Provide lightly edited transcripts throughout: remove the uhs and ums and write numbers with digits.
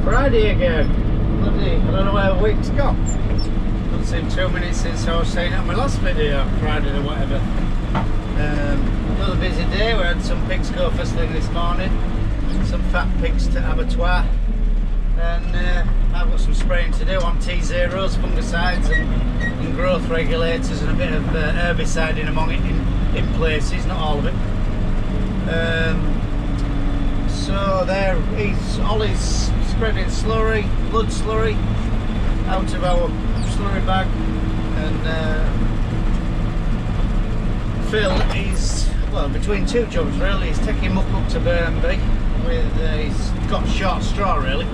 Friday again. Bloody, I don't know where the week's gone. Doesn't seem 2 minutes since I was saying it on my last video, Friday or whatever. Another busy day. We had some pigs go first thing this morning. Some fat pigs to abattoir. And I've got some spraying to do on T-Zeros, fungicides and growth regulators, and a bit of herbicide in among it in places, not all of it. So there, Ollie's spreading slurry, blood slurry, out of our slurry bag, and Phil is, well, between two jobs really. He's taking muck up to Burnby with, he's got short straw really.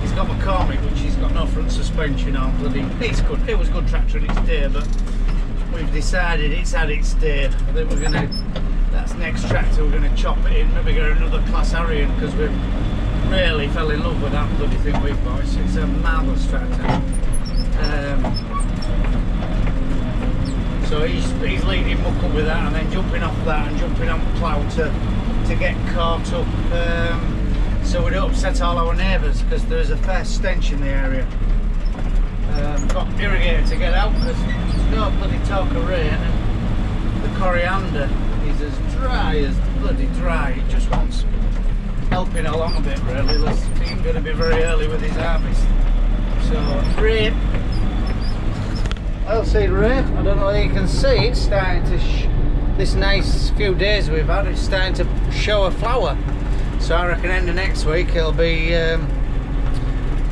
He's got McCormick, which he's got no front suspension on. Bloody, it's good. It was good tractor in its day, but we've decided it's had its day. I think we're gonna. That's next tractor. We're gonna chop it in. Maybe get another Class Arian because we really fell in love with that bloody thing we bought. It's a marvellous tractor. So he's leading muck up with that, and then jumping off that and jumping on plough to get caught up. So we don't upset all our neighbours because there's a fair stench in the area. Got irrigator to get out because there's no bloody talk of rain, and the coriander is as dry as bloody dry. It just wants helping along a bit really. He's going to be very early with his harvest. So rape, I'll say rape. I don't know whether you can see, it's starting to this nice few days we've had, it's starting to show a flower. So I reckon end of next week it'll be a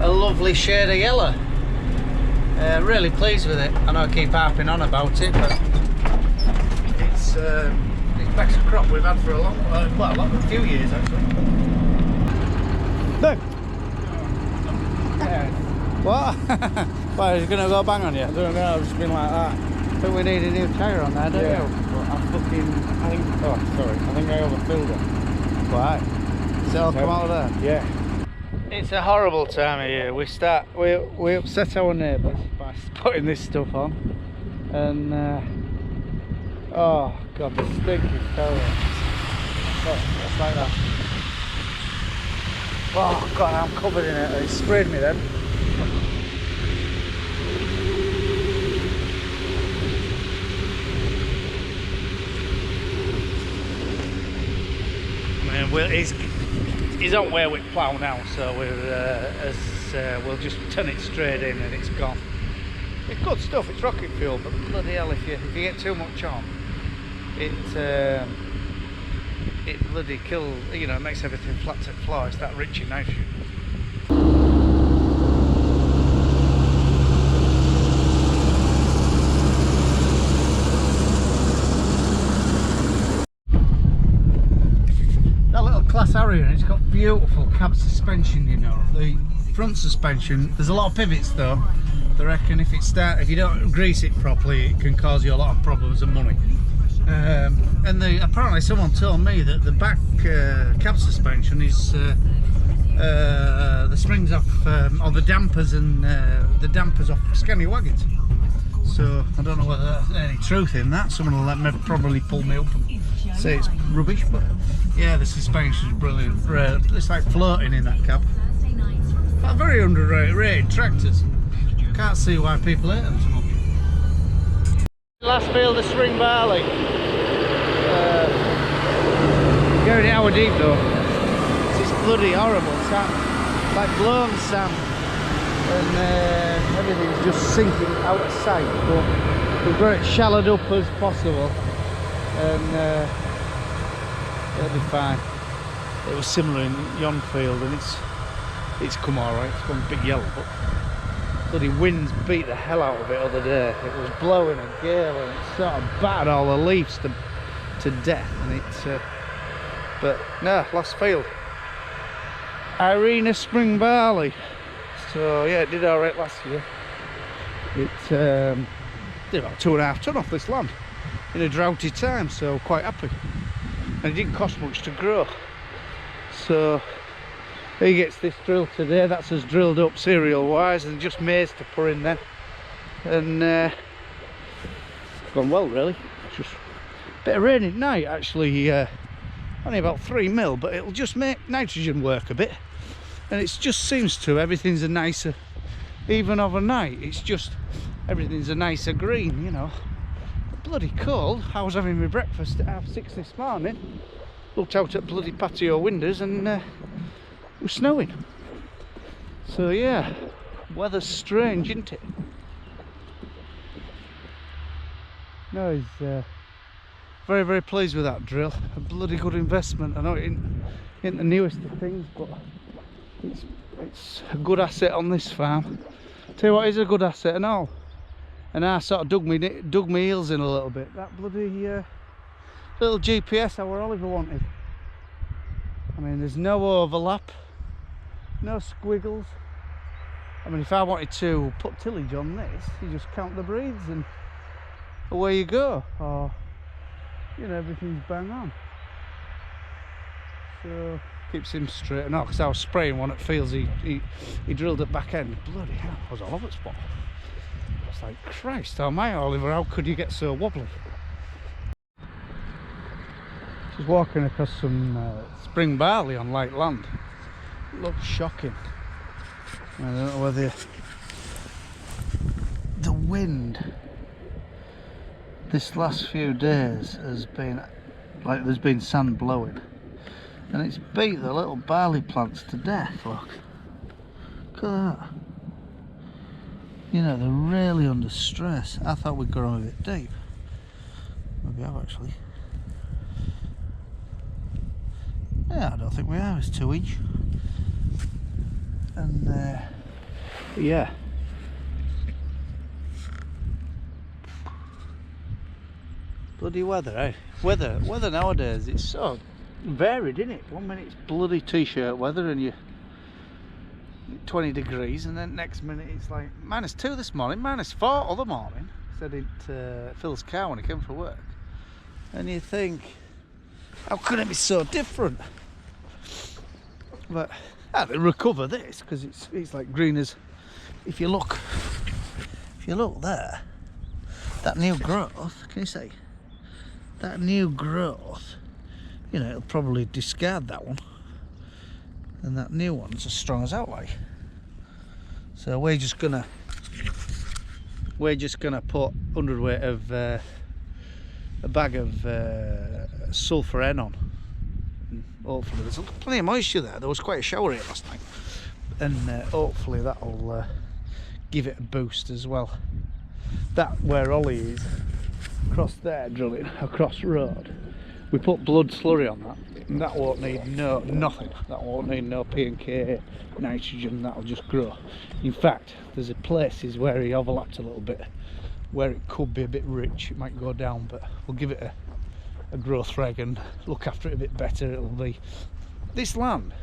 lovely shade of yellow. Really pleased with it. I know I keep harping on about it, but it's the best crop we've had for a long, well, a few years actually. Look. Yeah. What? Well, he's going to go bang on you? I don't know, I've just been like that. But we need a new tyre on there, don't you? But I think, oh sorry, I think I overfilled it. Why? Does it all come out of there? Yeah. It's a horrible time of year. We upset our neighbours by putting this stuff on, and oh god, the stink is terrible. Oh, it's like that. Oh god, I'm covered in it. It sprayed me then. Man, well, he's on Weirwick plough now, so we'll just turn it straight in and it's gone. It's good stuff, it's rocket fuel, but bloody hell, if you get too much on, it bloody kills, you know, it makes everything flat to the floor. It's that rich in nitrogen. Class Arian, it's got beautiful cab suspension, you know. The front suspension, there's a lot of pivots though. I reckon if you don't grease it properly, it can cause you a lot of problems and money. And apparently someone told me that the back cab suspension is the springs off, or the dampers and the dampers off Scania wagons. So I don't know whether there's any truth in that. Someone will let me probably pull me up and say it's rubbish, but yeah, the suspension is brilliant. It's like floating in that cab. But very underrated tractors. Can't see why people hate them so much. Last field of spring barley. Going an hour deep though. It's bloody horrible sand. It's like blown sand. And everything's just sinking out of sight. But we've got it shallowed up as possible. And it'll be fine. It was similar in yon field, and it's come alright. It's gone big yellow, but bloody winds beat the hell out of it the other day. It was blowing a gale and it sort of battered all the leaves to death. And it's but no, last field. Irina spring barley. So yeah, it did alright last year. It did about 2.5 ton off this land in a droughty time, so quite happy. And it didn't cost much to grow. So he gets this drill today. That's us drilled up cereal wise, and just maize to put in then. And it's gone well really. It's just a bit of rain at night actually, only about 3 mil, but it'll just make nitrogen work a bit. And it just seems to, everything's a nicer, even overnight, it's just, everything's a nicer green, you know. Bloody cold. I was having my breakfast at 6:30 this morning, looked out at bloody patio windows and it was snowing. So yeah, weather's strange, isn't it? No, he's very, very pleased with that drill. A bloody good investment. I know it ain't the newest of things, but it's a good asset on this farm. Tell you what is a good asset and all. And I sort of dug my heels in a little bit. That bloody little GPS our Oliver wanted. I mean, there's no overlap, no squiggles. I mean, if I wanted to put tillage on this, you just count the breeds and away you go. Or, you know, everything's bang on. So keeps him straight. And because I was spraying one at fields, he drilled at back end. Bloody hell, I was all over the spot. I was like, Christ, oh my Oliver, how could you get so wobbly? Just walking across some spring barley on light land. It looks shocking. I don't know whether the wind this last few days has been like there's been sand blowing, and it's beat the little barley plants to death. Look at that. You know, they're really under stress. I thought we'd go on a bit deep. Maybe I have actually. Yeah, I don't think we are. It's 2 inch. And yeah. Bloody weather, eh? Weather nowadays, it's so varied, isn't it? 1 minute it's bloody t-shirt weather and you 20 degrees, and then next minute it's like -2 this morning, -4 other morning. Said it Phil's car when he came for work. And you think, how could it be so different? But they recover this because it's like green as, if you look there, that new growth, can you see? That new growth, you know, it'll probably discard that one. And that new one's as strong as out like. So we're just gonna put 100 of a bag of sulphur N on. And hopefully there's plenty of moisture there. There was quite a shower here last night, and hopefully that'll give it a boost as well. That where Ollie is, across there drilling across road, we put blood slurry on that. And that won't need nothing. That won't need no P&K, nitrogen. That'll just grow. In fact, there's places where he overlapped a little bit, where it could be a bit rich. It might go down, but we'll give it a growth reg and look after it a bit better. It'll be this land.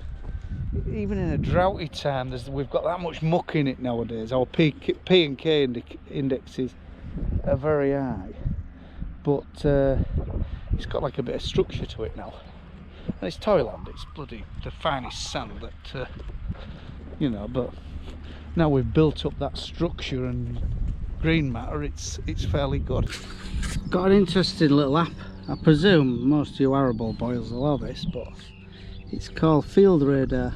Even in a droughty time, we've got that much muck in it nowadays. Our P&K indexes are very high, but it's got like a bit of structure to it now. And it's Toyland, it's bloody the finest sand that, you know, but now we've built up that structure and green matter, it's fairly good. Got an interesting little app. I presume most of you arable boys will have this, but it's called Field Radar.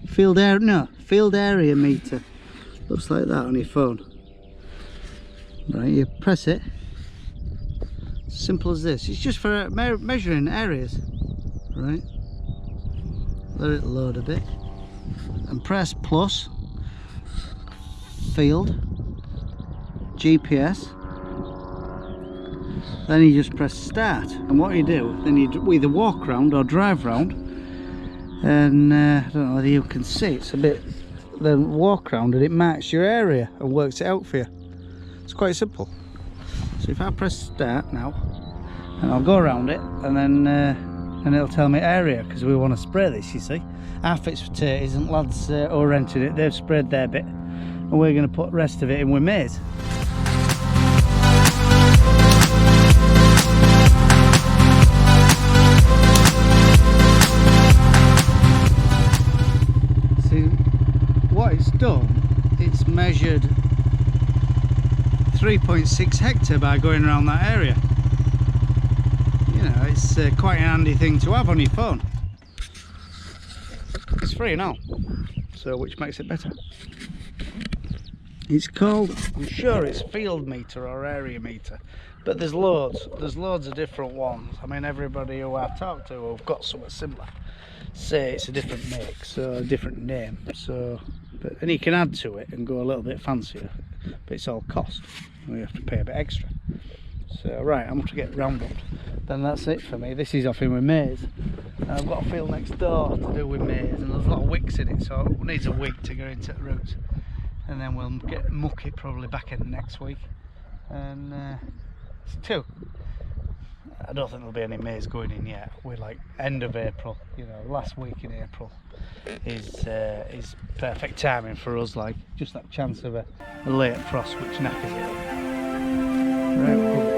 Field Area Meter. Looks like that on your phone. Right, you press it. Simple as this. It's just for measuring areas. Right, let it load a bit and press plus field GPS, then you just press start, and what you do, then you either walk round or drive round, and I don't know whether you can see, it's a bit, then walk round and it marks your area and works it out for you. It's quite simple. So if I press start now, and I'll go around it, and then and it'll tell me area, because we want to spray this, you see. Half it's potatoes, and lads who are renting it, they've sprayed their bit, and we're going to put the rest of it in with maize. See what it's done, it's measured 3.6 hectare by going around that area. You know, it's quite a handy thing to have on your phone. It's free now, so which makes it better. It's called, I'm sure it's field meter or area meter, but there's loads of different ones. I mean, everybody who I've talked to who've got something similar say it's a different make, so a different name, so and you can add to it and go a little bit fancier, but it's all cost. We have to pay a bit extra. So right, I'm going to get round up. Then that's it for me. This is off in with maize. And I've got a field next door to do with maize, and there's a lot of wicks in it, so it needs a week to go into the roots. And then we'll muck it probably back in next week. And it's 2. I don't think there'll be any maize going in yet. We're like end of April, you know, last week in April is perfect timing for us, like just that chance of a late frost which knackers it. Right,